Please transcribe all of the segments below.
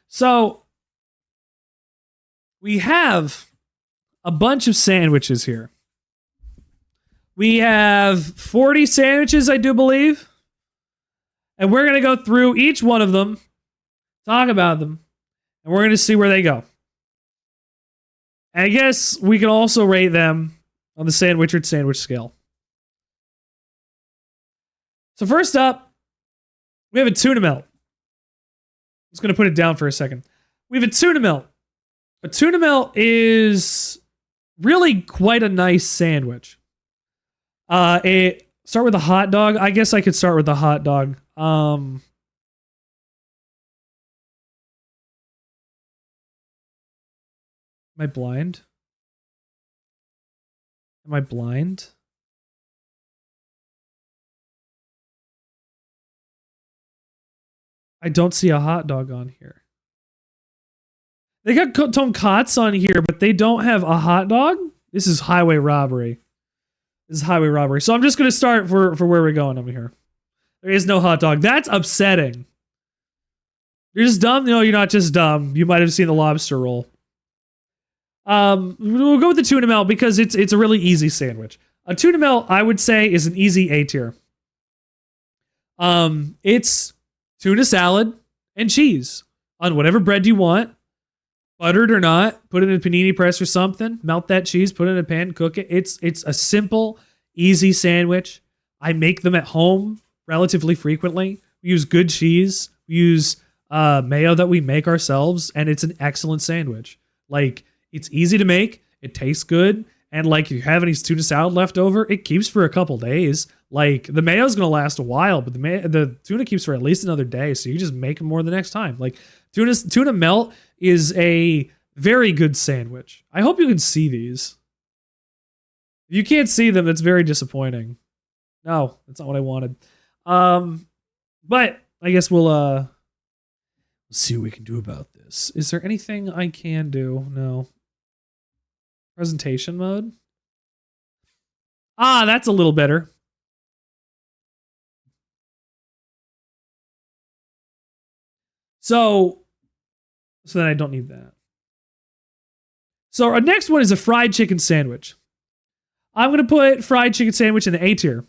So we have a bunch of sandwiches here. We have 40 sandwiches, I do believe. And we're going to go through each one of them, talk about them, and we're going to see where they go. And I guess we can also rate them on the Sandwichard sandwich scale. So first up, we have a tuna melt. I'm just going to put it down for a second. We have a tuna melt. A tuna melt is really quite a nice sandwich. Start with a hot dog. I guess I could start with a hot dog. Am I blind? Am I blind? I don't see a hot dog on here. They got tonkatsu on here, but they don't have a hot dog. This is highway robbery. This is highway robbery. So I'm just going to start for where we're going over here. There is no hot dog. That's upsetting. You're just dumb? No, you're not just dumb. You might have seen the lobster roll. We'll go with the tuna melt because it's a really easy sandwich. A tuna melt, I would say, is an easy A tier. It's tuna salad and cheese on whatever bread you want, buttered or not. Put it in a panini press or something. Melt that cheese, put it in a pan, cook it. It's a simple, easy sandwich. I make them at home relatively frequently. We use good cheese. We use mayo that we make ourselves, and it's an excellent sandwich. Like, it's easy to make. It tastes good. And like, if you have any tuna salad left over, it keeps for a couple days. Like, the mayo's going to last a while, but the tuna keeps for at least another day. So you just make more the next time. Like, tuna melt is a very good sandwich. I hope you can see these. If you can't see them, that's very disappointing. No, that's not what I wanted. But I guess we'll see what we can do about this. Is there anything I can do? No. Presentation mode. Ah, that's a little better. So then I don't need that. So our next one is a fried chicken sandwich. I'm going to put fried chicken sandwich in the A tier.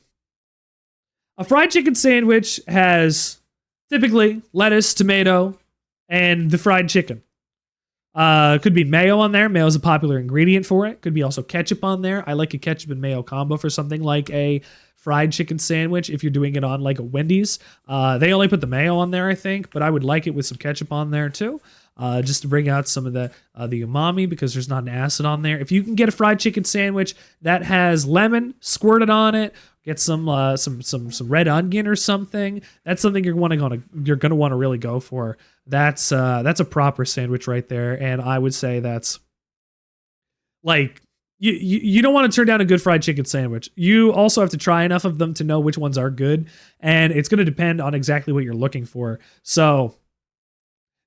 A fried chicken sandwich has typically lettuce, tomato, and the fried chicken. Could be mayo on there. Mayo is a popular ingredient for it. Could be also ketchup on there. I like a ketchup and mayo combo for something like a fried chicken sandwich if you're doing it on like a Wendy's. They only put the mayo on there, I think, but I would like it with some ketchup on there too. Just to bring out some of the umami because there's not an acid on there. If you can get a fried chicken sandwich that has lemon squirted on it, get some red onion or something. That's something you're gonna want to really go for. That's a proper sandwich right there, and I would say that's like you don't want to turn down a good fried chicken sandwich. You also have to try enough of them to know which ones are good, and it's going to depend on exactly what you're looking for. So,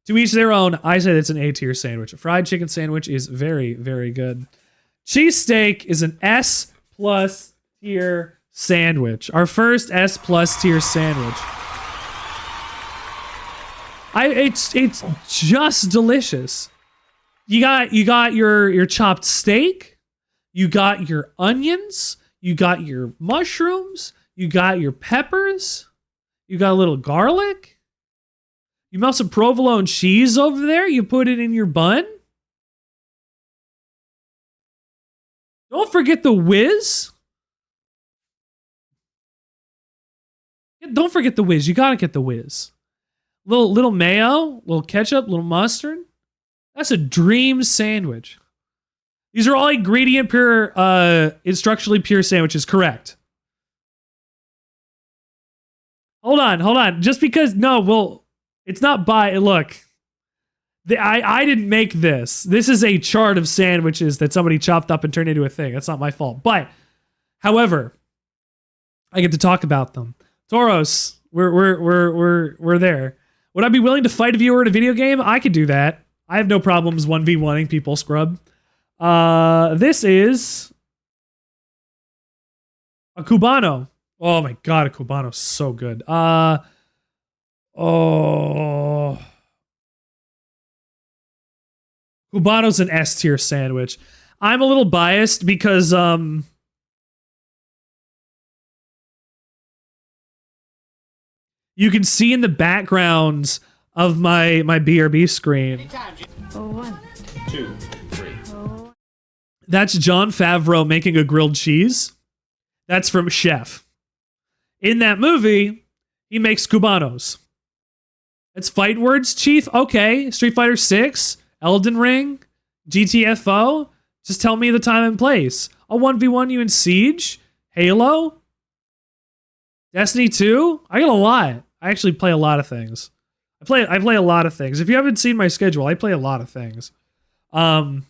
to each their own. I say it's an A tier sandwich. A fried chicken sandwich is very, very good. Cheesesteak is an S plus tier sandwich. Our first S plus tier sandwich. It's just delicious. You got your chopped steak, you got your onions, you got your mushrooms, you got your peppers, you got a little garlic. You melt some provolone cheese over there. You put it in your bun. Don't forget the whiz. Don't forget the whiz. You gotta get the whiz. Little mayo, little ketchup, little mustard. That's a dream sandwich. These are all ingredient pure, structurally pure sandwiches. Correct. Hold on. Just because it's not look. I didn't make this. This is a chart of sandwiches that somebody chopped up and turned into a thing. That's not my fault. But, however, I get to talk about them. Toros, we're there. Would I be willing to fight a viewer in a video game? I could do that. I have no problems 1v1ing people, scrub. This is a Cubano. Oh my god, a Cubano's so good. Cubano's an S tier sandwich. I'm a little biased because you can see in the background of my BRB screen. Oh, 1, 2, 3. That's Jon Favreau making a grilled cheese. That's from Chef. In that movie, he makes Cubanos. It's fight words, Chief. Okay, Street Fighter 6, Elden Ring, GTFO. Just tell me the time and place. I'll 1v1 you in Siege, Halo, Destiny 2. I got a lot. I actually play a lot of things. I play a lot of things. If you haven't seen my schedule, I play a lot of things. Armor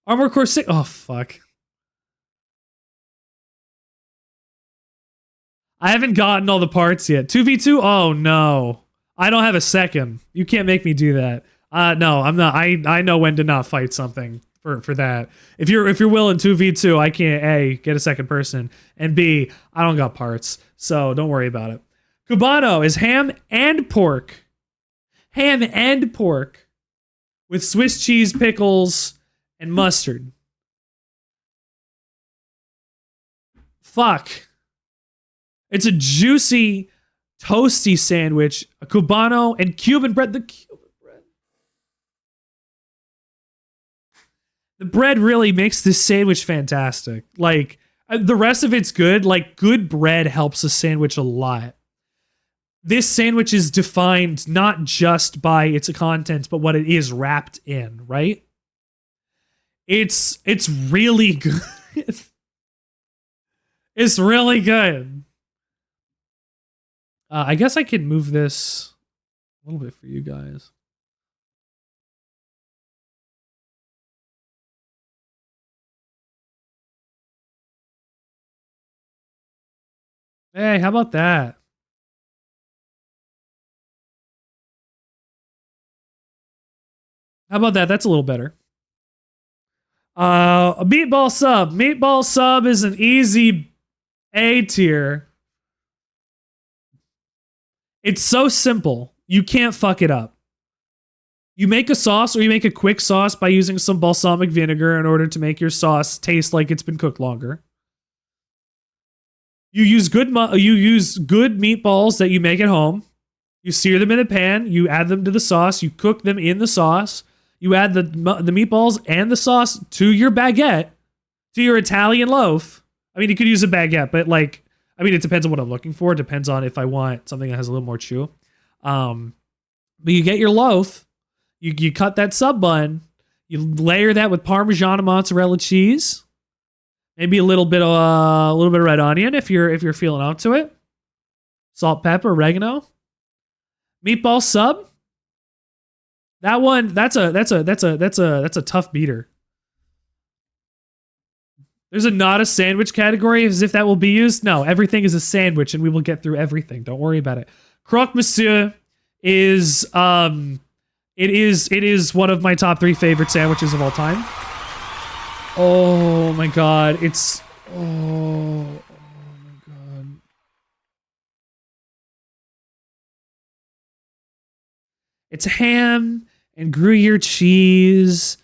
Core 6. Oh, fuck. I haven't gotten all the parts yet. 2v2? Oh, no. I don't have a second. You can't make me do that. No, I'm not. I know when to not fight something for that. If you're willing 2v2, I can't A, get a second person, and B, I don't got parts. So don't worry about it. Cubano is ham and pork. Ham and pork with Swiss cheese, pickles, and mustard. Fuck. It's a juicy, toasty sandwich, a Cubano, and Cuban bread. The Cuban bread. The bread really makes this sandwich fantastic. Like, the rest of it's good. Like, good bread helps a sandwich a lot. This sandwich is defined not just by its contents, but what it is wrapped in, right? It's really good. It's really good. I guess I can move this a little bit for you guys. Hey, how about that? How about that? That's a little better. A meatball sub. Meatball sub is an easy A tier. It's so simple. You can't fuck it up. You make a sauce, or you make a quick sauce by using some balsamic vinegar in order to make your sauce taste like it's been cooked longer. You use good meatballs that you make at home. You sear them in a pan. You add them to the sauce. You cook them in the sauce. You add the meatballs and the sauce to your baguette, to your Italian loaf. I mean, you could use a baguette, but like, I mean, it depends on what I'm looking for. It depends on if I want something that has a little more chew. But you get your loaf, you cut that sub bun, you layer that with Parmesan and mozzarella cheese, maybe a little bit of red onion if you're feeling up to it, salt, pepper, oregano, meatball sub. That one, that's a tough beater. There's not a sandwich category as if that will be used. No, everything is a sandwich and we will get through everything. Don't worry about it. Croque Monsieur is it is one of my top 3 favorite sandwiches of all time. Oh my god, oh my god. It's ham and Gruyere cheese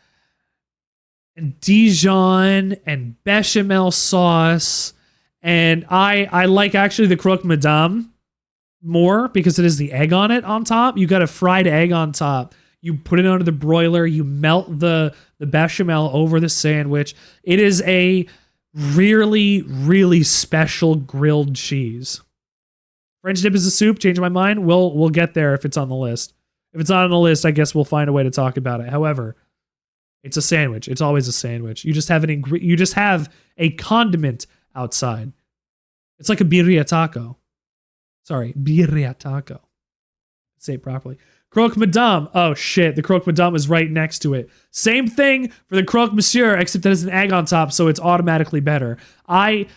and Dijon and bechamel sauce. And I like actually the croque madame more because it is the egg on it on top. You got a fried egg on top. You put it under the broiler. You melt the bechamel over the sandwich. It is a really, really special grilled cheese. French dip is a soup. Changing my mind. We'll get there if it's on the list. If it's not on the list, I guess we'll find a way to talk about it. However, it's a sandwich. It's always a sandwich. You just have a condiment outside. It's like a birria taco. Sorry, birria taco. Say it properly. Croque madame. Oh shit, the croque madame is right next to it. Same thing for the croque monsieur, except that it's an egg on top, so it's automatically better. I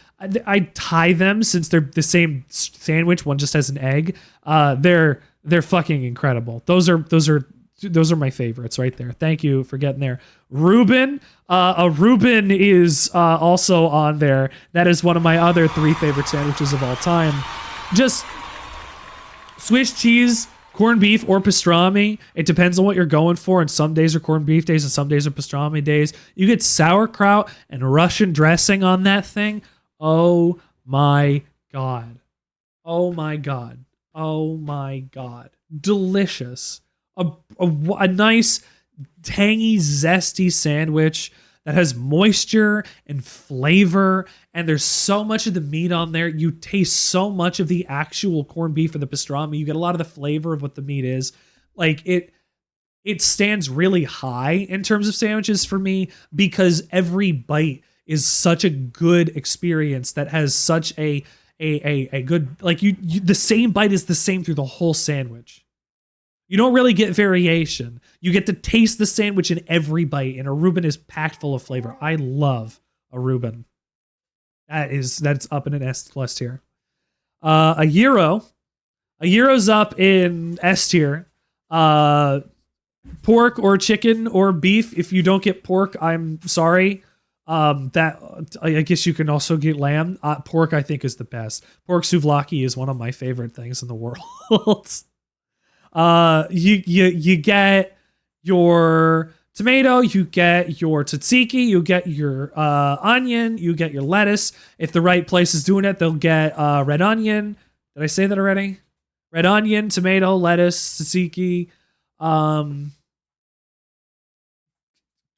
tie them since they're the same sandwich. One just has an egg. They're fucking incredible. Those are my favorites right there. Thank you for getting there. Reuben. A Reuben is also on there. That is one of my other 3 favorite sandwiches of all time. Just Swiss cheese, corned beef or pastrami. It depends on what you're going for. And some days are corned beef days and some days are pastrami days. You get sauerkraut and Russian dressing on that thing. Oh my God. Oh my God. Oh my God. Delicious. A nice, tangy, zesty sandwich that has moisture and flavor, and there's so much of the meat on there. You taste so much of the actual corned beef or the pastrami. You get a lot of the flavor of what the meat is. Like it stands really high in terms of sandwiches for me because every bite is such a good experience that has such a good, like you the same bite is the same through the whole sandwich. You don't really get variation. You get to taste the sandwich in every bite, and a Reuben is packed full of flavor. I love a Reuben. That's up in an S plus tier. A Gyro's up in S tier. Pork or chicken or beef. If you don't get pork, I'm sorry. That I guess you can also get lamb. Pork I think is the best. Pork souvlaki is one of my favorite things in the world. You get your tomato, you get your tzatziki, you get your onion, you get your lettuce. If the right place is doing it, they'll get red onion. Did I say that already? Red onion, tomato, lettuce, tzatziki.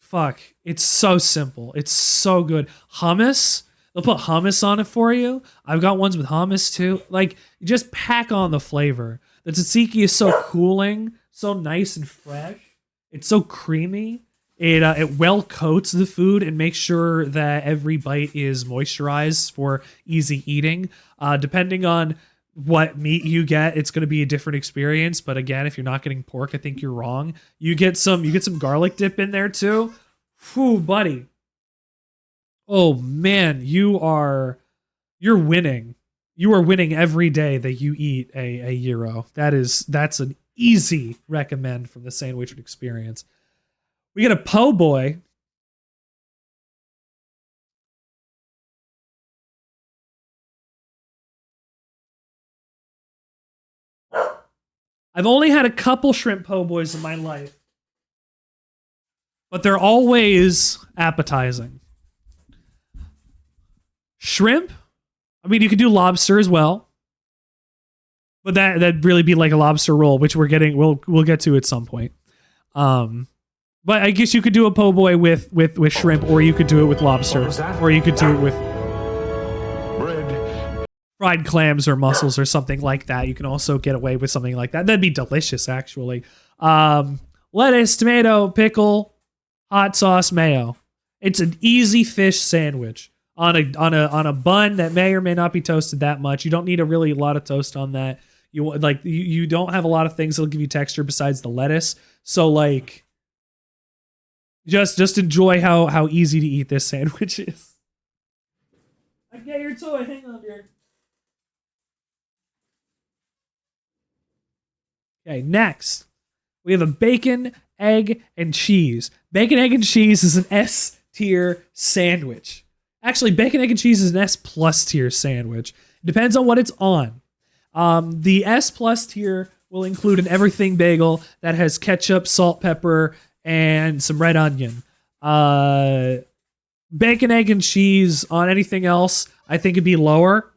Fuck, it's so simple. It's so good. Hummus. They'll put hummus on it for you. I've got ones with hummus too. Like, you just pack on the flavor. The tzatziki is so cooling, so nice and fresh. It's so creamy. It well coats the food and makes sure that every bite is moisturized for easy eating. Depending on what meat you get, it's going to be a different experience. But again, if you're not getting pork, I think you're wrong. You get some garlic dip in there too. Whew, buddy. Oh man, you're winning. You are winning every day that you eat a gyro. That's an easy recommend from the Sandwichard experience. We get a po' boy. I've only had a couple shrimp po' boys in my life, but they're always appetizing. Shrimp. I mean, you could do lobster as well, but that'd really be like a lobster roll, which we'll get to at some point. But I guess you could do a po' boy with shrimp, or you could do it with lobster, or you could do it with bread, fried clams or mussels or something like that. You can also get away with something like that. That'd be delicious, actually. Lettuce, tomato, pickle, hot sauce, mayo. It's an easy fish sandwich. On a bun that may or may not be toasted that much. You don't need a lot of toast on that. You don't have a lot of things that'll give you texture besides the lettuce. So like, just enjoy how easy to eat this sandwich is. I get your toy. Hang on, dear. Okay, next we have a bacon, egg, and cheese. Bacon, egg, and cheese is an S tier sandwich. Actually, bacon, egg, and cheese is an S plus tier sandwich. It depends on what it's on. The S plus tier will include an everything bagel that has ketchup, salt, pepper, and some red onion. Bacon, egg, and cheese on anything else, I think it'd be lower.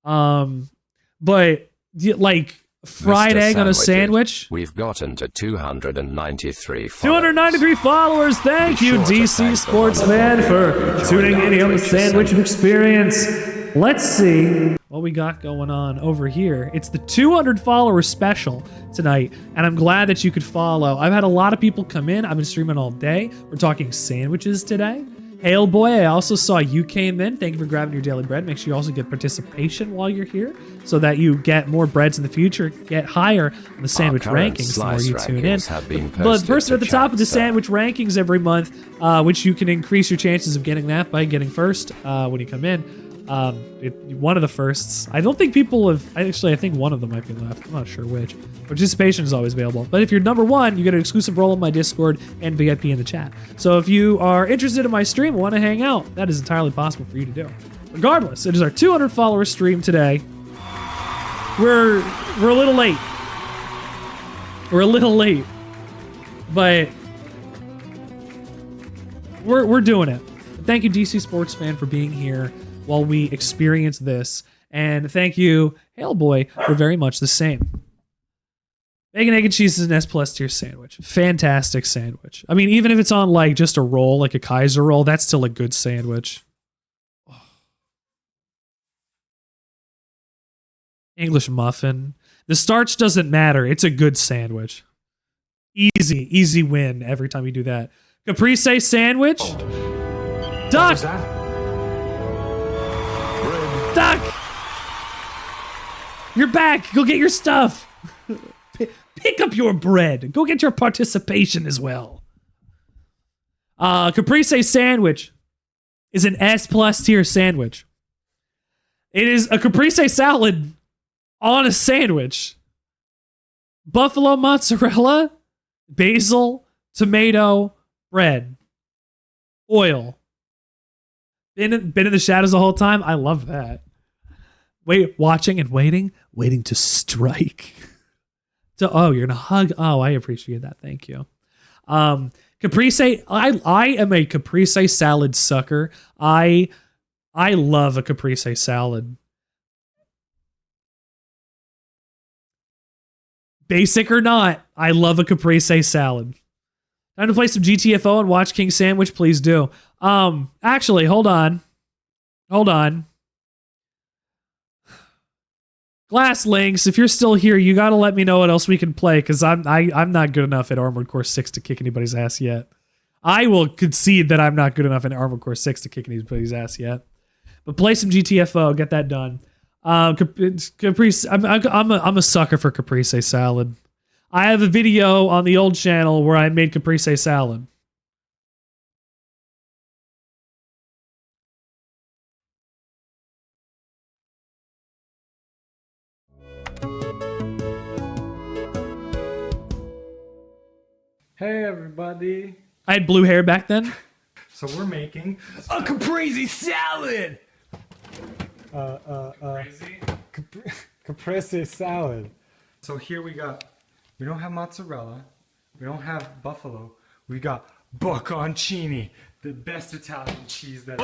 But like fried Mr. egg on a sandwich. We've gotten to 293 followers. 293 followers. Thank you, DC Sportsman, for tuning in on the Sandwichard experience. Let's see what we got going on over here. It's the 200 follower special tonight, and I'm glad that you could follow. I've had a lot of people come in. I've been streaming all day. We're talking sandwiches today. Hail boy, I also saw you came in. Thank you for grabbing your daily bread. Make sure you also get participation while you're here so that you get more breads in the future, get higher on the sandwich rankings the more you tune in. But the person at the top of the sandwich rankings every month, which you can increase your chances of getting that by getting first when you come in. One of the firsts. I don't think people have. Actually, I think one of them might be left. I'm not sure which. Participation is always available. But if you're number one, you get an exclusive role in my Discord and VIP in the chat. So if you are interested in my stream and want to hang out, that is entirely possible for you to do. Regardless, it is our 200 follower stream today. We're a little late. We're a little late, but we're doing it. Thank you, DC Sports Fan, for being here while we experience this. And thank you, Hailboy, for very much the same. Bacon, egg, and cheese is an S plus tier sandwich. Fantastic sandwich. I mean, even if it's on like just a roll, like a Kaiser roll, that's still a good sandwich. English muffin. The starch doesn't matter. It's a good sandwich. Easy win every time you do that. Caprese sandwich. Duck. Duck. You're back. Go get your stuff. Pick up your bread. Go get your participation as well. Caprese sandwich is an S plus tier sandwich. It is a caprese salad on a sandwich. Buffalo mozzarella, basil, tomato, bread, oil. Been in the shadows the whole time. I love that. Watching and waiting to strike. Oh, you're gonna hug. Oh, I appreciate that. Thank you. Caprese. I am a caprese salad sucker. I love a caprese salad. Basic or not, I love a caprese salad. Time to play some GTFO and watch King Sandwich, please do. Actually, hold on. Glass Links, if you're still here, you gotta let me know what else we can play, because I'm not good enough at Armored Core 6 to kick anybody's ass yet. I will concede that I'm not good enough in Armored Core 6 to kick anybody's ass yet. But play some GTFO, get that done. Caprese, I'm a sucker for caprese salad. I have a video on the old channel where I made caprese salad. Hey everybody. I had blue hair back then. So we're making a caprese salad. Caprese salad. So here we don't have mozzarella, we don't have buffalo, we got bocconcini, the best Italian cheese that.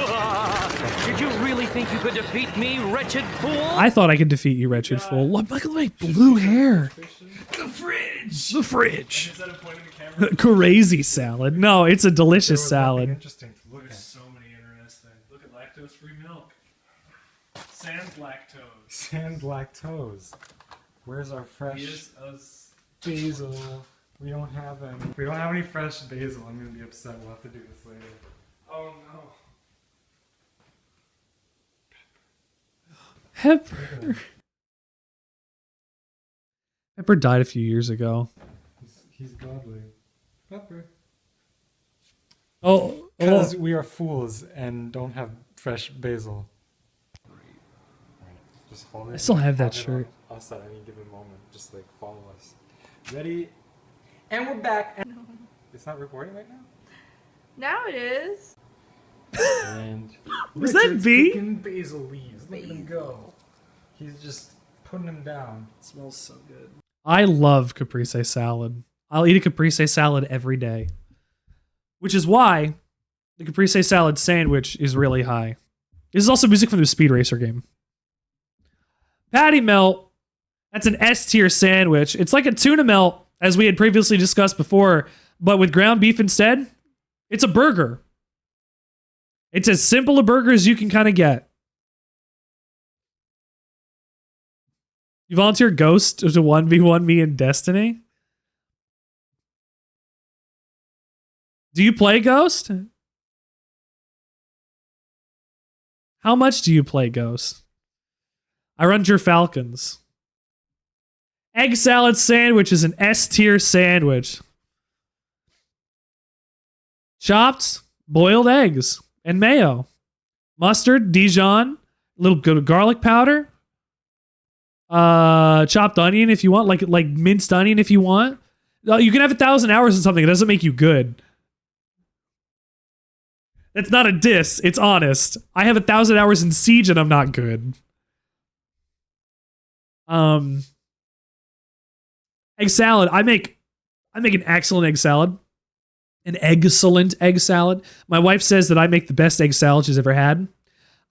Did you really think you could defeat me, wretched fool? I thought I could defeat you, wretched fool. Look at my blue hair. The fridge. The fridge. Instead of pointing the camera. Crazy salad. No, it's a delicious salad. Interesting to look at. So many interesting. Look at lactose-free milk. Sans lactose. Sans lactose. Where's our fresh basil? We don't have any. If we don't have any fresh basil, I'm gonna be upset. We'll have to do this later. Oh no. Pepper. Pepper died a few years ago. He's godly. Pepper. Oh, Because we are fools and don't have fresh basil. Just hold it. I still have that it shirt. on Us at any given moment. Just like follow us. Ready? And we're back. It's not recording right now? Now it is. And Was that Richard's V? picking basil leaves. Look at him go. He's just putting them down. It smells so good. I love caprese salad. I'll eat a caprese salad every day. Which is why the caprese salad sandwich is really high. This is also music from the Speed Racer game. Patty melt. That's an S tier sandwich. It's like a tuna melt, as we had previously discussed before, but with ground beef instead. It's a burger. It's as simple a burger as you can kind of get. You volunteer Ghost to 1v1 me in Destiny? Do you play Ghost? How much do you play Ghost? I run your Falcons. Egg salad sandwich is an S tier sandwich. Chopped boiled eggs and mayo. Mustard, Dijon, a little good garlic powder. Chopped onion if you want, like minced onion if you want. You can have 1,000 hours in something. It doesn't make you good. That's not a diss. It's honest. I have 1,000 hours in Siege and I'm not good. Egg salad. I make an excellent egg salad. An excellent egg salad. My wife says that I make the best egg salad she's ever had.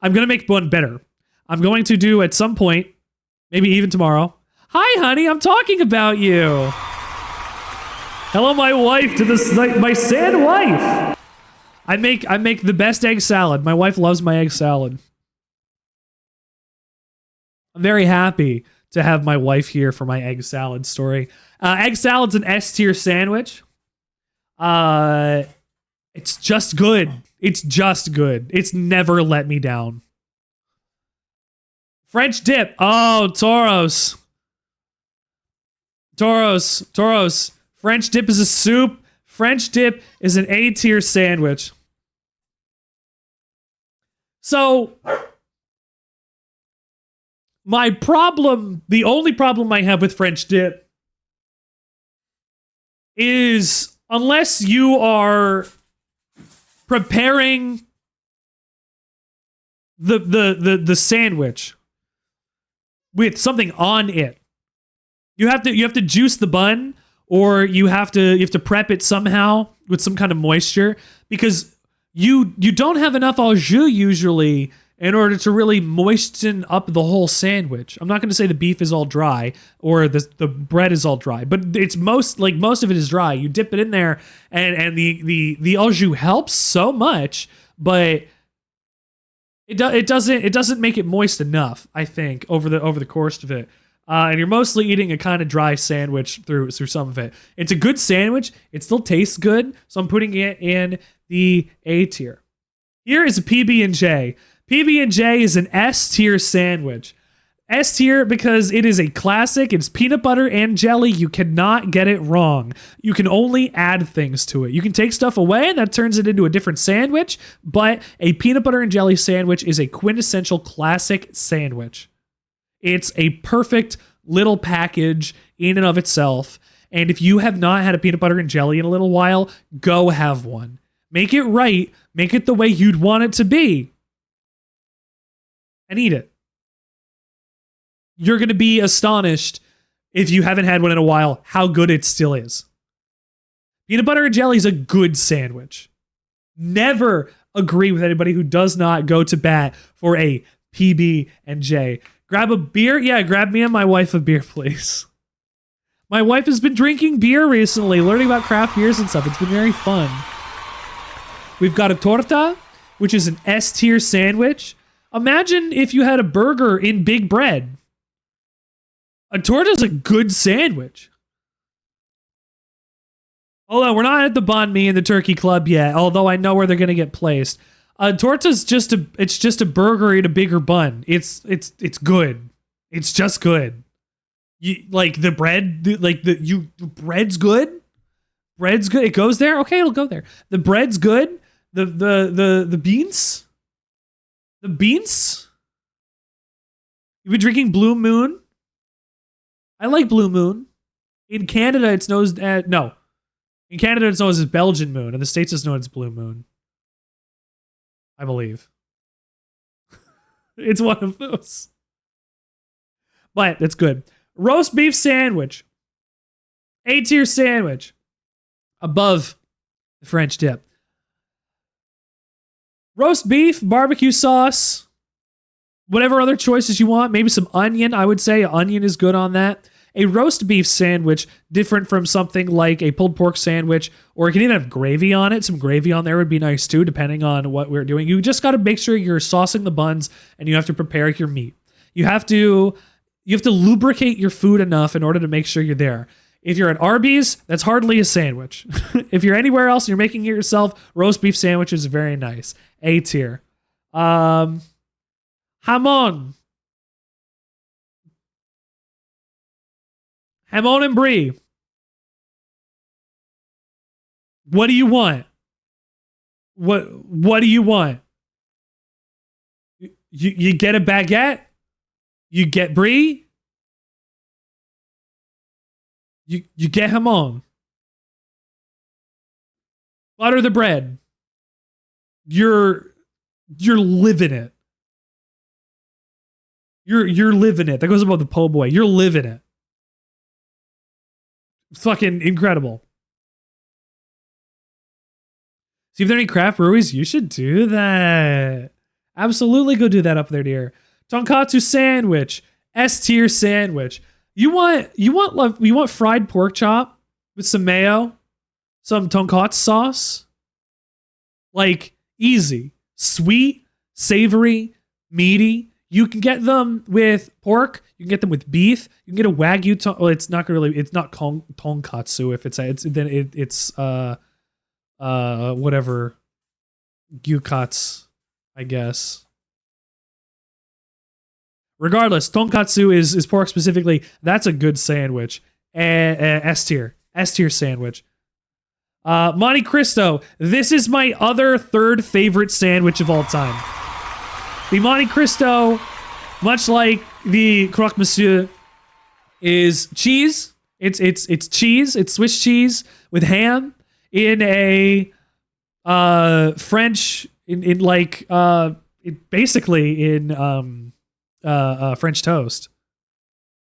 I'm going to make one better. I'm going to do at some point, maybe even tomorrow. Hi, honey, I'm talking about you. Hello, my wife, to this, my sad wife. I make the best egg salad. My wife loves my egg salad. I'm very happy to have my wife here for my egg salad story. Egg salad's an S tier sandwich. It's just good. It's just good. It's never let me down. French dip. Oh, Toros. French dip is a soup. French dip is an A tier sandwich. So, my problem, the only problem I have with French dip is unless you are preparing the sandwich with something on it. You have to juice the bun, or you have to prep it somehow with some kind of moisture, because you don't have enough au jus usually in order to really moisten up the whole sandwich. I'm not going to say the beef is all dry or the bread is all dry, but it's most of it is dry. You dip it in there, and the au jus helps so much, but it doesn't make it moist enough, I think, over the course of it. And you're mostly eating a kind of dry sandwich through some of it. It's a good sandwich. It still tastes good, so I'm putting it in the A tier. Here is a PB&J. PB&J is an S tier sandwich. S tier because it is a classic. It's peanut butter and jelly. You cannot get it wrong. You can only add things to it. You can take stuff away and that turns it into a different sandwich, but a peanut butter and jelly sandwich is a quintessential classic sandwich. It's a perfect little package in and of itself. And if you have not had a peanut butter and jelly in a little while, go have one. Make it right. Make it the way you'd want it to be. And eat it. You're going to be astonished, if you haven't had one in a while, how good it still is. Peanut butter and jelly is a good sandwich. Never agree with anybody who does not go to bat for a PB&J. Grab a beer? Yeah, grab me and my wife a beer, please. My wife has been drinking beer recently, learning about craft beers and stuff. It's been very fun. We've got a torta, which is an S tier sandwich. Imagine if you had a burger in big bread. A torta is a good sandwich. Although we're not at the banh mi and the turkey club yet, although I know where they're going to get placed. A torta's just a burger in a bigger bun. It's good. It's just good. You like the bread, bread's good. Bread's good. It goes there. Okay, it'll go there. The bread's good. The beans. The beans? You've been drinking Blue Moon? I like Blue Moon. In Canada, it's known as... no. In Canada, it's known as Belgian Moon. In the States, it's known as Blue Moon. I believe. It's one of those. But it's good. Roast beef sandwich. A-tier sandwich. Above the French dip. Roast beef, barbecue sauce, whatever other choices you want. Maybe some onion. I would say onion is good on that. A roast beef sandwich, different from something like a pulled pork sandwich, or it can even have gravy on it. Some gravy on there would be nice too, depending on what we're doing. You just got to make sure you're saucing the buns, and you have to prepare your meat. You have to lubricate your food enough in order to make sure you're there. If you're at Arby's, that's hardly a sandwich. If you're anywhere else and you're making it yourself, roast beef sandwich is very nice. A tier. Hamon. Hamon and brie. What do you want? What do you want? You get a baguette? You get brie? You get hamon. Butter the bread. You're living it. You're living it. That goes above the po' boy. You're living it. Fucking incredible. See if there are any craft breweries. You should do that. Absolutely go do that up there, dear. Tonkatsu sandwich. S tier sandwich. You want fried pork chop with some mayo, some tonkatsu sauce? Like, easy. Sweet, savory, meaty. You can get them with pork. You can get them with beef. You can get a wagyu. Well, it's not tonkatsu. If it's whatever gyukatsu, I guess. Regardless, tonkatsu is pork specifically. That's a good sandwich. S tier sandwich. Monte Cristo. This is my other third favorite sandwich of all time. The Monte Cristo, much like the croque monsieur, is cheese. It's cheese. It's Swiss cheese with ham in a French basically in French toast.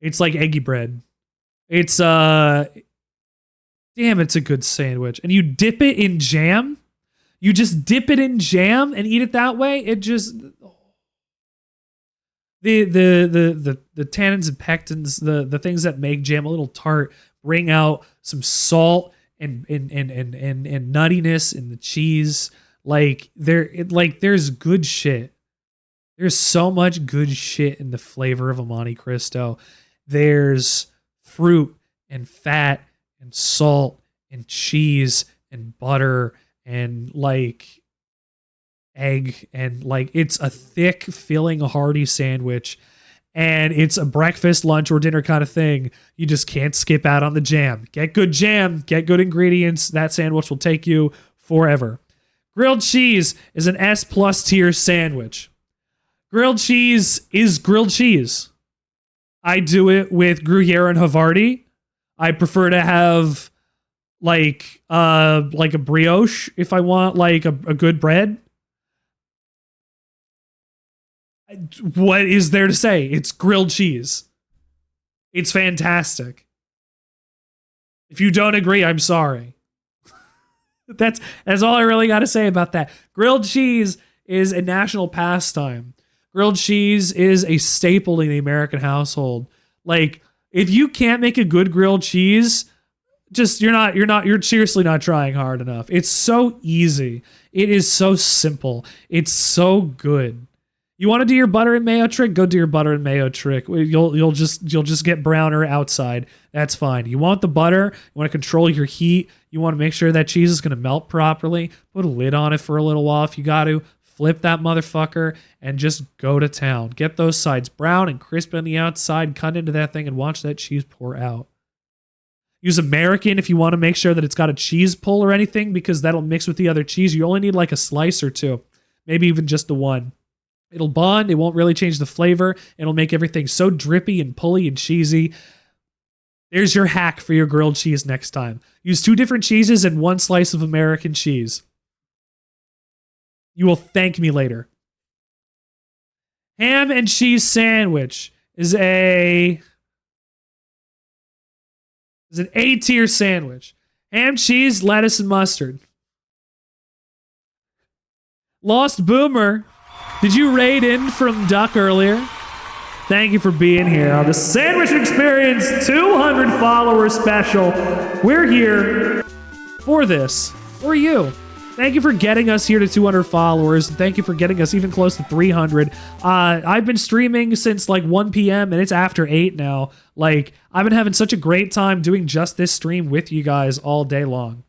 It's like eggy bread. It's damn, it's a good sandwich. And you dip it in jam. You just dip it in jam and eat it that way. It just the tannins and pectins, the things that make jam a little tart, bring out some salt and nuttiness in the cheese. There's good shit. There's so much good shit in the flavor of a Monte Cristo. There's fruit and fat and salt and cheese and butter and like egg, and like it's a thick, filling, hearty sandwich. And it's a breakfast, lunch, or dinner kind of thing. You just can't skip out on the jam. Get good jam, get good ingredients. That sandwich will take you forever. Grilled cheese is an S+ tier sandwich. Grilled cheese is grilled cheese. I do it with Gruyere and Havarti. I prefer to have like a brioche if I want like a good bread. What is there to say? It's grilled cheese. It's fantastic. If you don't agree, I'm sorry. That's all I really got to say about that. Grilled cheese is a national pastime. Grilled cheese is a staple in the American household. Like, if you can't make a good grilled cheese, just you're seriously not trying hard enough. It's so easy. It is so simple. It's so good. You want to do your butter and mayo trick? Go do your butter and mayo trick. You'll just get browner outside. That's fine. You want the butter? You want to control your heat? You want to make sure that cheese is going to melt properly? Put a lid on it for a little while if you got to. Flip that motherfucker and just go to town. Get those sides brown and crisp on the outside. Cut into that thing and watch that cheese pour out. Use American if you want to make sure that it's got a cheese pull or anything, because that'll mix with the other cheese. You only need like a slice or two, maybe even just the one. It'll bond. It won't really change the flavor. It'll make everything so drippy and pully and cheesy. There's your hack for your grilled cheese next time. Use 2 different cheeses and 1 slice of American cheese. You will thank me later. Ham and cheese sandwich is an A tier sandwich. Ham, cheese, lettuce, and mustard. Lost Boomer, did you raid in from Duck earlier? Thank you for being here on the Sandwich Experience 200 follower special. We're here for this, for you. Thank you for getting us here to 200 followers. Thank you for getting us even close to 300. I've been streaming since like 1 p.m. and it's after 8 now. Like, I've been having such a great time doing just this stream with you guys all day long.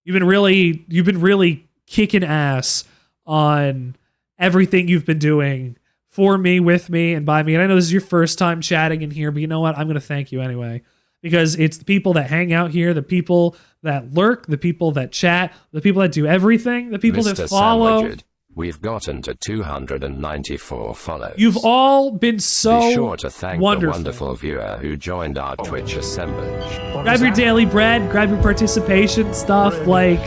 You've been really kicking ass on everything you've been doing for me, with me, and by me. And I know this is your first time chatting in here, but you know what? I'm going to thank you anyway. Because it's the people that hang out here, the people that lurk, the people that chat, the people that do everything, the people Mr. that follow. Sandwichard, we've gotten to 294 follows. You've all been so Be sure to thank wonderful. the wonderful viewer who joined our Twitch assemblage. Grab your daily bread, grab your participation stuff. Like,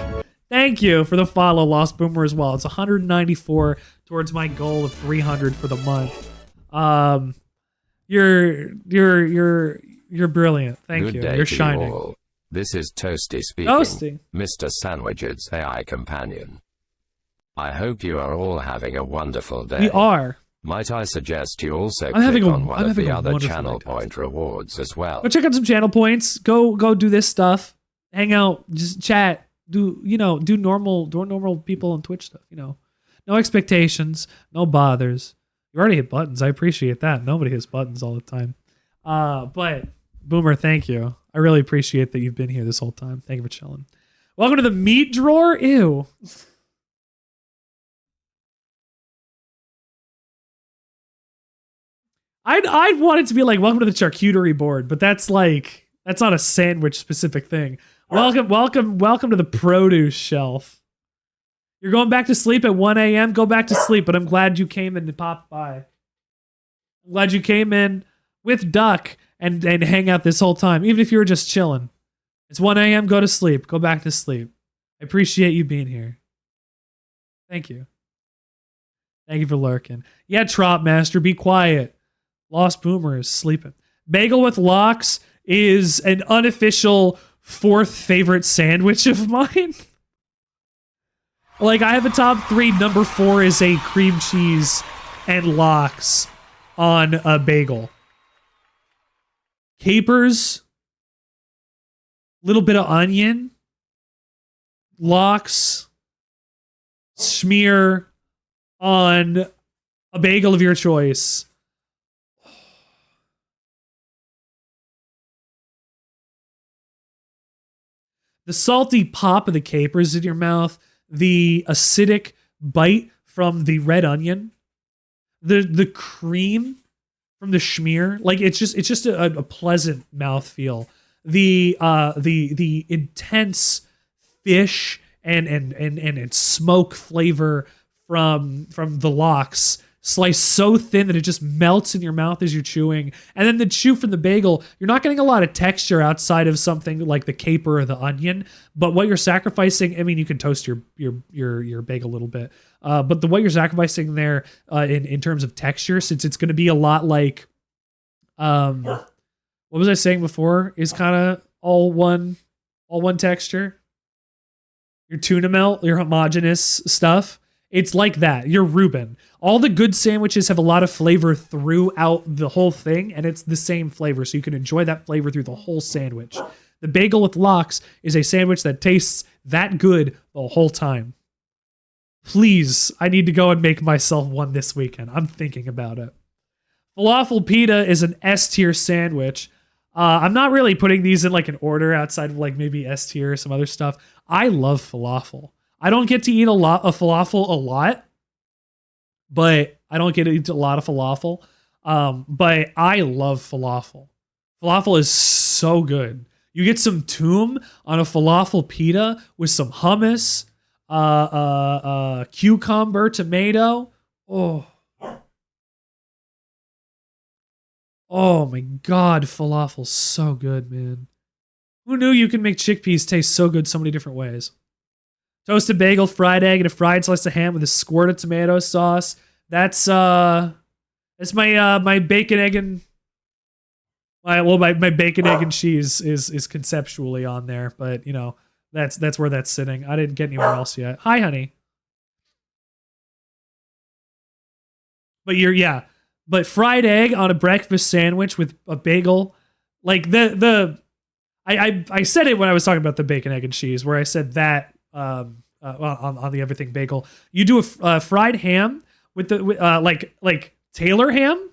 thank you for the follow, Lost Boomer, as well. It's 194 towards my goal of 300 for the month. You're brilliant. Thank Good you. day You're to shining. you all. This is Toasty speaking, Toasty. Mr. Sandwichard's AI companion. I hope you are all having a wonderful day. We are. Might I suggest you also I'm having click a- on one I'm of the having a other wonderful channel day. point rewards as well. Go check out some channel points. Go do this stuff. Hang out. Just chat. Do normal people on Twitch stuff. No expectations. No bothers. You already hit buttons. I appreciate that. Nobody hits buttons all the time. But Boomer, thank you. I really appreciate that you've been here this whole time. Thank you for chilling. Welcome to the meat drawer. Ew. I'd want it to be like welcome to the charcuterie board, but that's not a sandwich specific thing. Welcome to the produce shelf. You're going back to sleep at 1 a.m. Go back to sleep, but I'm glad you came in and popped by. I'm glad you came in with Duck and hang out this whole time, even if you were just chilling. It's 1 a.m. Go to sleep. Go back to sleep. I appreciate you being here. Thank you. Thank you for lurking. Yeah, Trop Master, be quiet. Lost Boomer is sleeping. Bagel with lox is an unofficial fourth favorite sandwich of mine. Like, I have a top 3. Number 4 is a cream cheese and lox on a bagel. Capers, little bit of onion, lox, smear on a bagel of your choice. The salty pop of the capers in your mouth, the acidic bite from the red onion, the cream from the schmear, like it's just a pleasant mouthfeel. The intense fish and smoke flavor from the lox, sliced so thin that it just melts in your mouth as you're chewing. And then the chew from the bagel, you're not getting a lot of texture outside of something like the caper or the onion. But what you're sacrificing, I mean, you can toast your bagel a little bit. But what you're sacrificing there in terms of texture, since it's going to be a lot like, what was I saying before? Is kind of all one texture. Your tuna melt, your homogeneous stuff. It's like that. You're Reuben. All the good sandwiches have a lot of flavor throughout the whole thing, and it's the same flavor, so you can enjoy that flavor through the whole sandwich. The bagel with lox is a sandwich that tastes that good the whole time. Please, I need to go and make myself one this weekend. I'm thinking about it. Falafel pita is an S tier sandwich. I'm not really putting these in like an order outside of like maybe S tier or some other stuff. I love falafel. I don't get to eat a lot of falafel a lot, but I don't get to eat a lot of falafel. But I love falafel. Falafel is so good. You get some toom on a falafel pita with some hummus, cucumber, tomato. Oh my God, falafel's so good, man. Who knew you could make chickpeas taste so good so many different ways? Toasted bagel, fried egg, and a fried slice of ham with a squirt of tomato sauce. That's my bacon, egg, and my bacon, egg, and cheese is conceptually on there, but you know that's where that's sitting. I didn't get anywhere else yet. Hi, honey. But fried egg on a breakfast sandwich with a bagel, like I said it when I was talking about the bacon, egg, and cheese, where I said that. On the everything bagel, you do a fried ham with the like Taylor ham.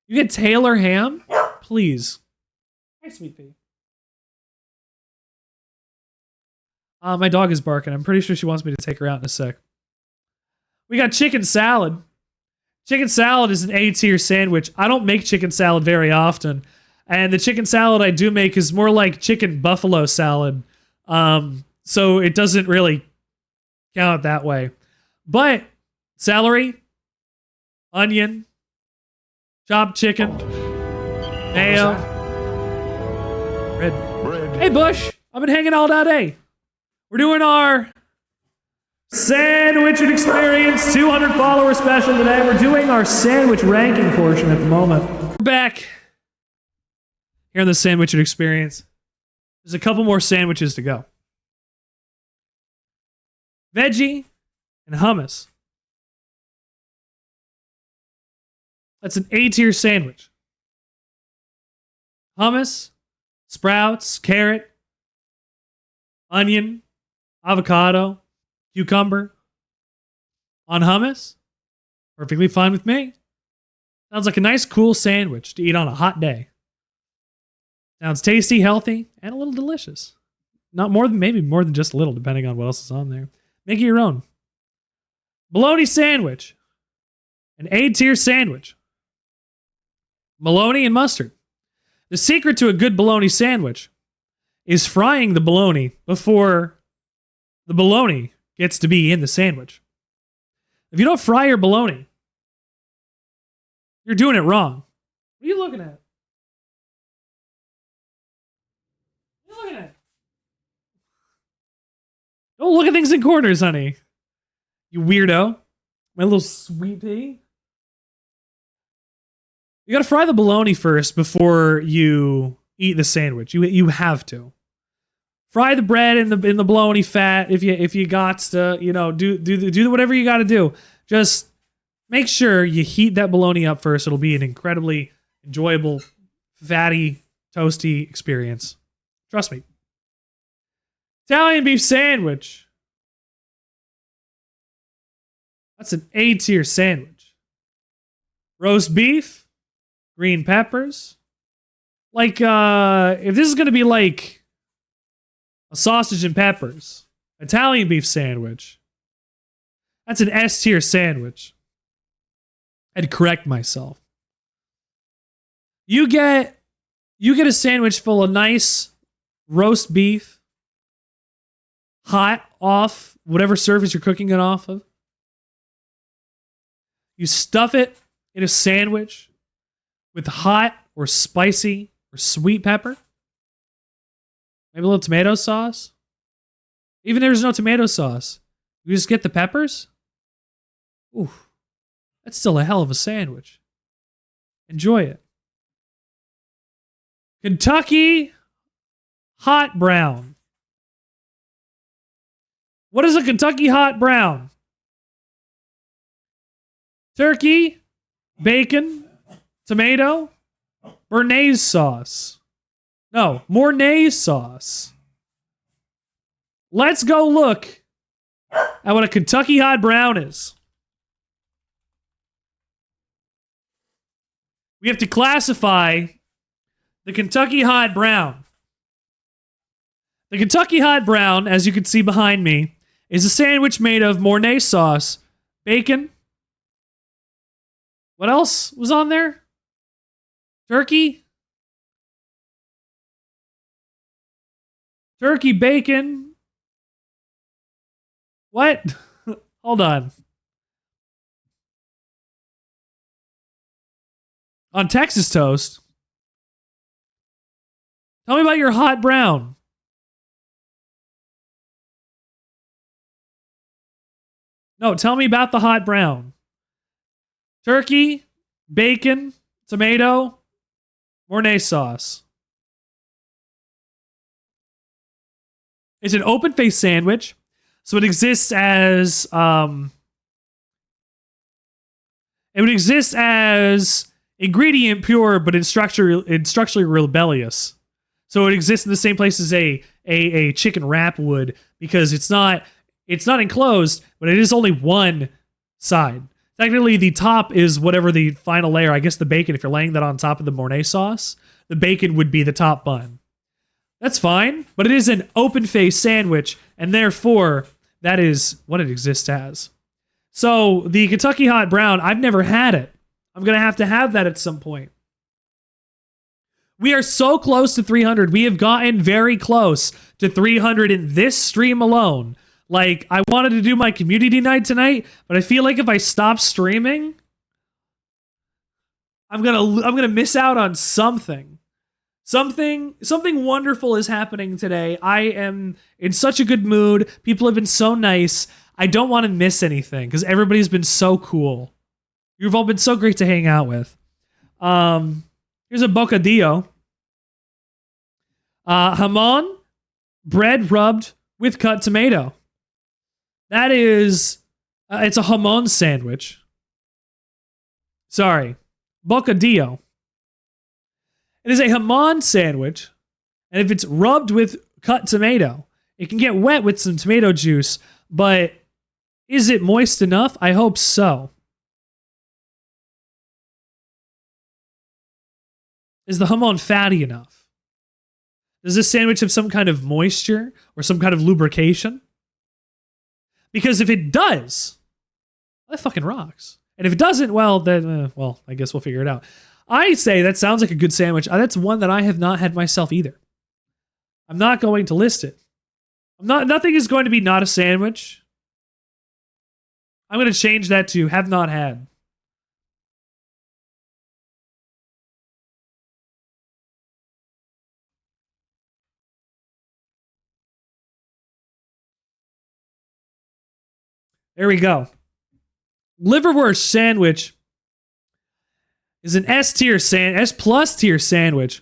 You get Taylor ham, please. Hi, sweet pea. My dog is barking. I'm pretty sure she wants me to take her out in a sec. We got chicken salad. Chicken salad is an A tier sandwich. I don't make chicken salad very often. And the chicken salad I do make is more like chicken buffalo salad. So it doesn't really count that way. But celery, onion, chopped chicken, mayo, bread. Hey, Bush, I've been hanging all day. We're doing our Sandwich Experience 200 follower special today. We're doing our sandwich ranking portion at the moment. We're back. here on the Sandwichard experience. There's a couple more sandwiches to go. Veggie and hummus. That's an A-tier sandwich. Hummus, sprouts, carrot, onion, avocado, cucumber. On hummus, perfectly fine with me. Sounds like a nice, cool sandwich to eat on a hot day. Sounds tasty, healthy, and a little delicious. Not more than, maybe more than just a little, depending on what else is on there. Make it your own. Bologna sandwich. An A-tier sandwich. Bologna and mustard. The secret to a good bologna sandwich is frying the bologna before the bologna gets to be in the sandwich. If you don't fry your bologna, you're doing it wrong. What are you looking at? What are you looking at? Don't look at things in corners, honey. You weirdo. My little sweet pea. You gotta fry the bologna first before you eat the sandwich. You have to. Fry the bread in the bologna fat if you got to, do whatever you got to do. Just make sure you heat that bologna up first. It'll be an incredibly enjoyable, fatty, toasty experience. Trust me. Italian beef sandwich. That's an A-tier sandwich. Roast beef, green peppers. Like, if this is going to be like a sausage and peppers, Italian beef sandwich, that's an S-tier sandwich. I'd correct myself. You get a sandwich full of nice roast beef, hot off whatever surface you're cooking it off of. You stuff it in a sandwich with hot or spicy or sweet pepper. Maybe a little tomato sauce. Even if there's no tomato sauce, you just get the peppers. Ooh, that's still a hell of a sandwich. Enjoy it. Kentucky hot brown. What is a Kentucky hot brown? Turkey, bacon, tomato, Béarnaise sauce. No, Mornay sauce. Let's go look at what a Kentucky hot brown is. We have to classify the Kentucky hot brown. The Kentucky hot brown, as you can see behind me, is a sandwich made of Mornay sauce, bacon. What else was on there? Turkey, bacon. What? Hold on. On Texas toast. Tell me about your hot brown. No, tell me about the hot brown. Turkey, bacon, tomato, Mornay sauce. It's an open-faced sandwich, so it exists as ingredient pure, but it's structurally rebellious. So it exists in the same place as a chicken wrap would, because it's not enclosed, but it is only one side. Technically, the top is whatever the final layer. I guess the bacon, if you're laying that on top of the Mornay sauce, the bacon would be the top bun. That's fine, but it is an open-faced sandwich, and therefore, that is what it exists as. So, the Kentucky hot brown, I've never had it. I'm going to have that at some point. We are so close to 300. We have gotten very close to 300 in this stream alone. Like, I wanted to do my community night tonight, but I feel like if I stop streaming, I'm gonna miss out on something. Something wonderful is happening today. I am in such a good mood. People have been so nice. I don't want to miss anything because everybody's been so cool. You've all been so great to hang out with. Here's a bocadillo. Hamon, bread rubbed with cut tomato. That is, it's a hamon sandwich. Sorry, bocadillo. It is a hamon sandwich, and if it's rubbed with cut tomato, it can get wet with some tomato juice, but is it moist enough? I hope so. Is the hamon fatty enough? Does this sandwich have some kind of moisture or some kind of lubrication? Because if it does, that fucking rocks. And if it doesn't, well, then, well, I guess we'll figure it out. I say that sounds like a good sandwich. That's one that I have not had myself either. I'm not going to list it. Nothing is going to be not a sandwich. I'm going to change that to have not had. There we go. Liverwurst sandwich is an S plus tier sandwich.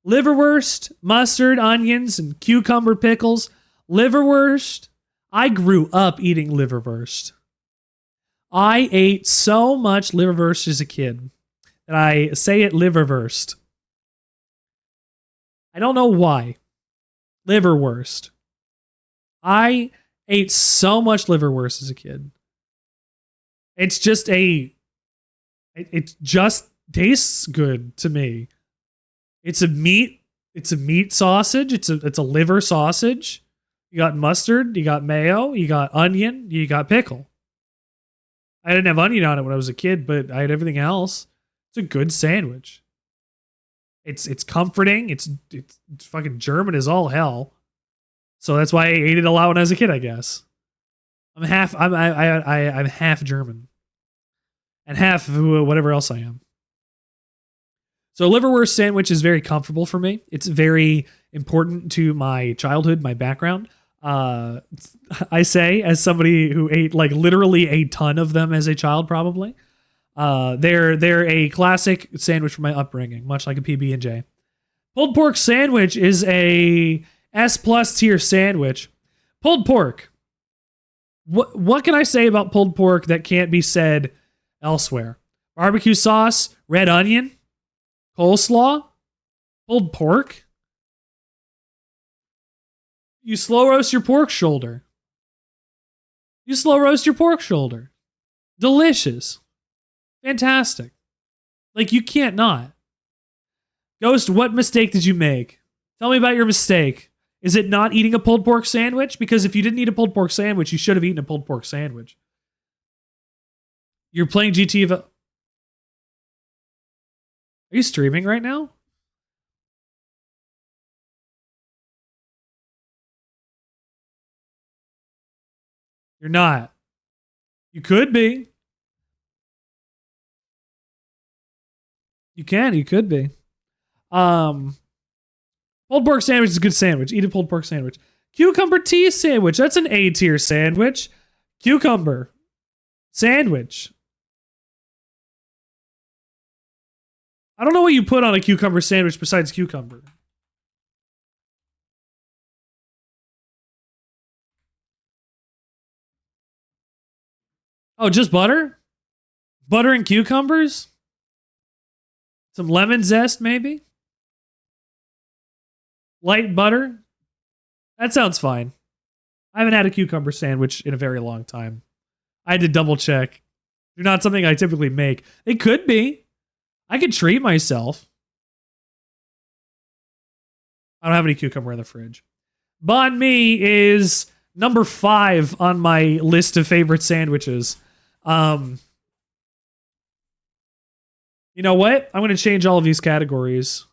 Liverwurst, mustard, onions, and cucumber pickles. Liverwurst. I grew up eating liverwurst. I ate so much liverwurst as a kid that I say it liverwurst. I don't know why. Liverwurst. I ate so much liverwurst as a kid. It just tastes good to me. It's a meat sausage. It's a liver sausage. You got mustard, you got mayo, you got onion, you got pickle. I didn't have onion on it when I was a kid, but I had everything else. It's a good sandwich. It's comforting. It's fucking German as all hell. So that's why I ate it a lot when I was a kid, I guess. I'm half German. And half whatever else I am. So liverwurst sandwich is very comfortable for me. It's very important to my childhood, my background. I say, as somebody who ate like literally a ton of them as a child, probably. They're a classic sandwich from my upbringing, much like a PB&J. Pulled pork sandwich is a S plus tier sandwich. Pulled pork. What can I say about pulled pork that can't be said elsewhere? Barbecue sauce, red onion, coleslaw, pulled pork. You slow roast your pork shoulder. Delicious. Fantastic. Like, you can't not. Ghost, what mistake did you make? Tell me about your mistake. Is it not eating a pulled pork sandwich? Because if you didn't eat a pulled pork sandwich, you should have eaten a pulled pork sandwich. You're playing GT. Are you streaming right now? You're not. You could be. You could be. Pulled pork sandwich is a good sandwich. Eat a pulled pork sandwich. Cucumber tea sandwich. That's an A tier sandwich. Cucumber sandwich. I don't know what you put on a cucumber sandwich besides cucumber. Oh, just butter? Butter and cucumbers? Some lemon zest, maybe? Light butter? That sounds fine. I haven't had a cucumber sandwich in a very long time. I had to double check. They're not something I typically make. They could be. I could treat myself. I don't have any cucumber in the fridge. Banh mi is number 5 on my list of favorite sandwiches. You know what? I'm going to change all of these categories.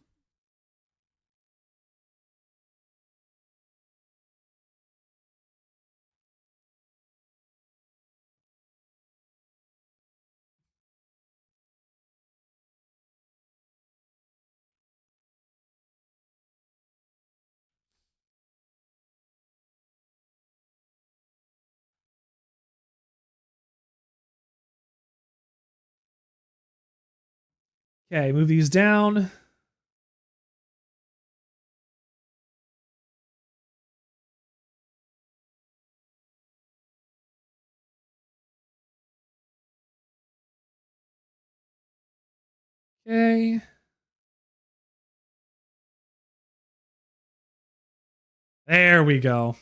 Okay, move these down. Okay. There we go.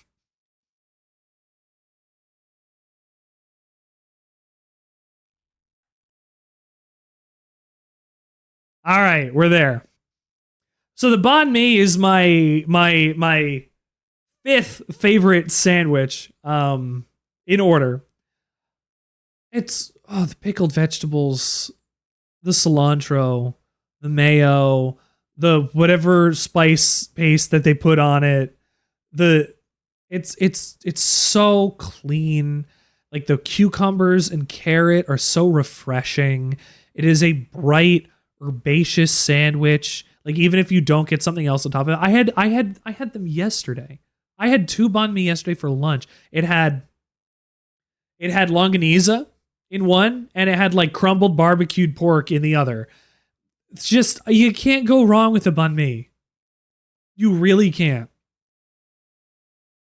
All right, we're there. So the banh mi is my fifth favorite sandwich in order. It's the pickled vegetables, the cilantro, the mayo, the whatever spice paste that they put on it. It's so clean. Like the cucumbers and carrot are so refreshing. It is a bright, herbaceous sandwich. Like even if you don't get something else on top of it, I had them yesterday. I had 2 banh mi yesterday for lunch. It had longaniza in one, and it had like crumbled barbecued pork in the other. It's just, you can't go wrong with a banh mi. You really can't.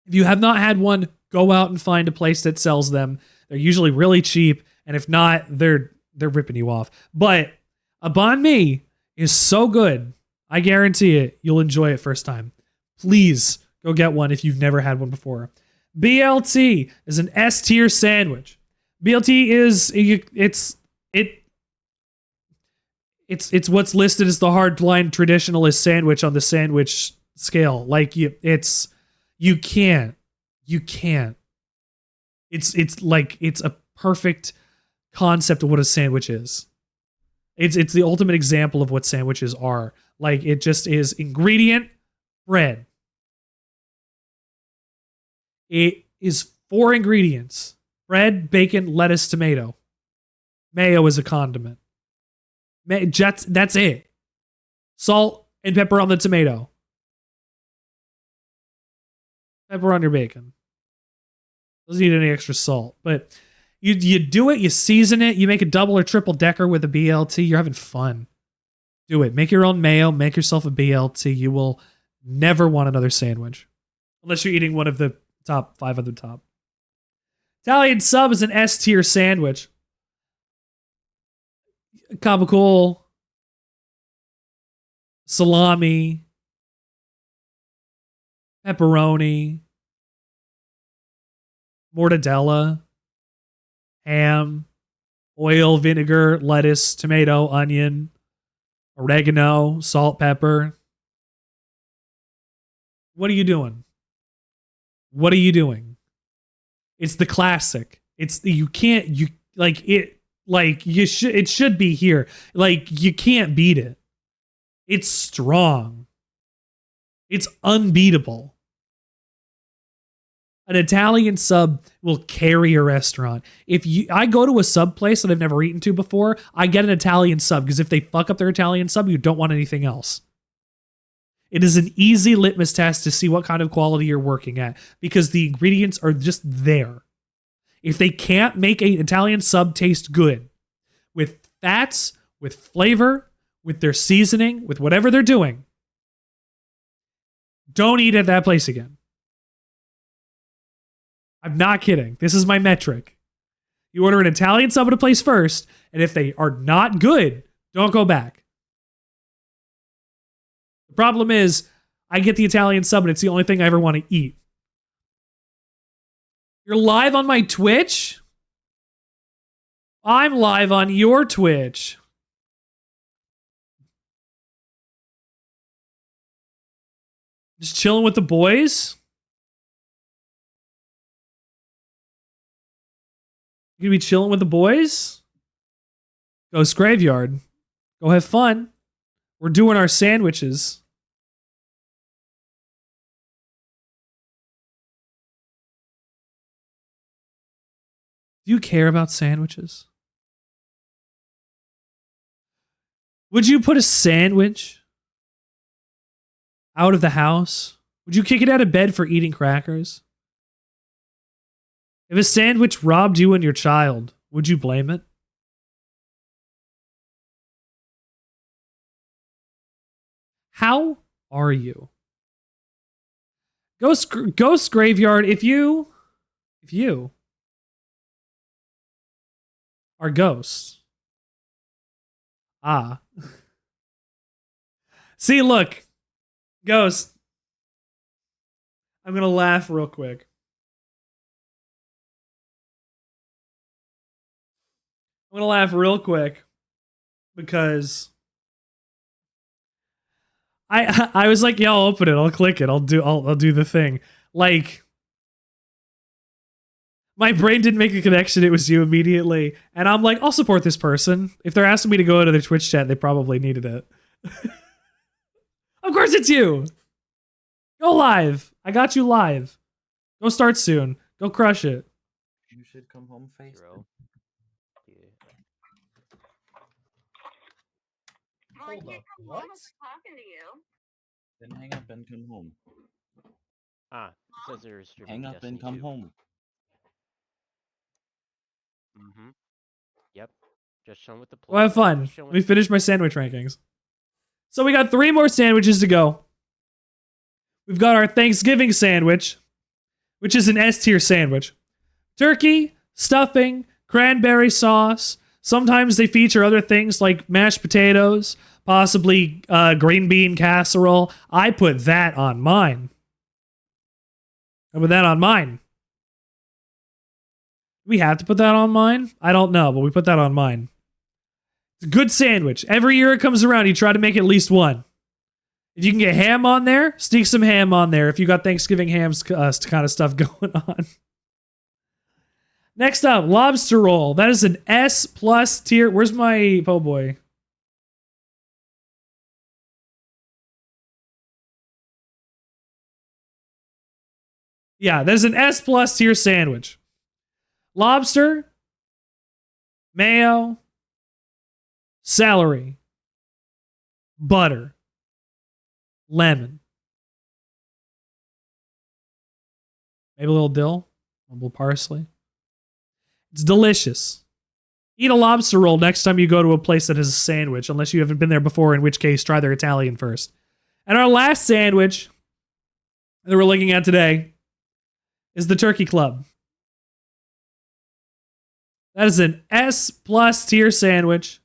If you have not had one, go out and find a place that sells them. They're usually really cheap, and if not, they're ripping you off. But a banh mi is so good. I guarantee it. You'll enjoy it first time. Please go get one if you've never had one before. BLT is an S tier sandwich. BLT is it's what's listed as the hardline traditionalist sandwich on the sandwich scale. Like you can't. It's like it's a perfect concept of what a sandwich is. It's the ultimate example of what sandwiches are. Like it just is ingredient bread. It is 4 ingredients: bread, bacon, lettuce, tomato. Mayo is a condiment. That's it. Salt and pepper on the tomato. Pepper on your bacon. Doesn't need any extra salt. But you do it, you season it, you make a double or triple decker with a BLT. You're having fun. Do it. Make your own mayo. Make yourself a BLT. You will never want another sandwich. Unless you're eating one of the top 5 on the top. Italian sub is an S tier sandwich. Gabagool, salami, pepperoni, mortadella, ham, oil, vinegar, lettuce, tomato, onion, oregano, salt, pepper. What are you doing? What are you doing? It's the classic. It should be here. Like you can't beat it. It's strong. It's unbeatable. An Italian sub will carry a restaurant. I go to a sub place that I've never eaten to before, I get an Italian sub because if they fuck up their Italian sub, you don't want anything else. It is an easy litmus test to see what kind of quality you're working at because the ingredients are just there. If they can't make an Italian sub taste good with fats, with flavor, with their seasoning, with whatever they're doing, don't eat at that place again. I'm not kidding. This is my metric. You order an Italian sub at a place first, and if they are not good, don't go back. The problem is, I get the Italian sub, and it's the only thing I ever want to eat. You're live on my Twitch? I'm live on your Twitch. Just chilling with the boys? You gonna be chilling with the boys? Ghost Graveyard. Go have fun. We're doing our sandwiches. Do you care about sandwiches? Would you put a sandwich out of the house? Would you kick it out of bed for eating crackers? If a sandwich robbed you and your child, would you blame it? How are you? Ghost Graveyard, if you are ghosts. See, look. Ghost. I'm going to laugh real quick. I'm going to laugh real quick because I was like, yeah, I'll open it. I'll click it. I'll do the thing. Like, my brain didn't make a connection. It was you immediately. And I'm like, I'll support this person. If they're asking me to go into their Twitch chat, they probably needed it. Of course it's you. Go live. I got you live. Go start soon. Go crush it. You should come home face. Bro. Hold up. What? Then hang up and come home. Ah, it says you're streaming Hang up Destiny and come 2. home. Mm-hmm. Yep. Just chilling with the play. Well, have fun. Just chilling Let me with- finish my sandwich rankings. So we got 3 more sandwiches to go. We've got our Thanksgiving sandwich, which is an S tier sandwich. Turkey, stuffing, cranberry sauce. Sometimes they feature other things like mashed potatoes, possibly green bean casserole. I put that on mine. I put that on mine. We have to put that on mine? I don't know, but we put that on mine. It's a good sandwich. Every year it comes around, you try to make at least one. If you can get ham on there, sneak some ham on there if you got Thanksgiving hams kind of stuff going on. Next up, lobster roll. That is an S plus tier. Where's my po' boy? Yeah, there's an S plus tier sandwich. Lobster, mayo, celery, butter, lemon, maybe a little dill, a little parsley. It's delicious. Eat a lobster roll next time you go to a place that has a sandwich, unless you haven't been there before, in which case try their Italian first. And our last sandwich that we're looking at today is the Turkey Club. That is an S plus tier sandwich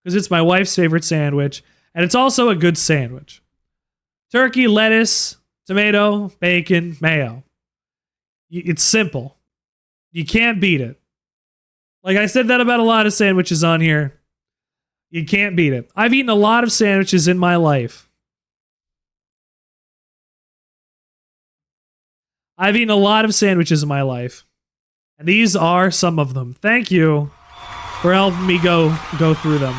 because it's my wife's favorite sandwich, and it's also a good sandwich. Turkey, lettuce, tomato, bacon, mayo. It's simple. You can't beat it. Like I said that about a lot of sandwiches on here. You can't beat it. I've eaten a lot of sandwiches in my life. I've eaten a lot of sandwiches in my life. And these are some of them. Thank you for helping me go through them.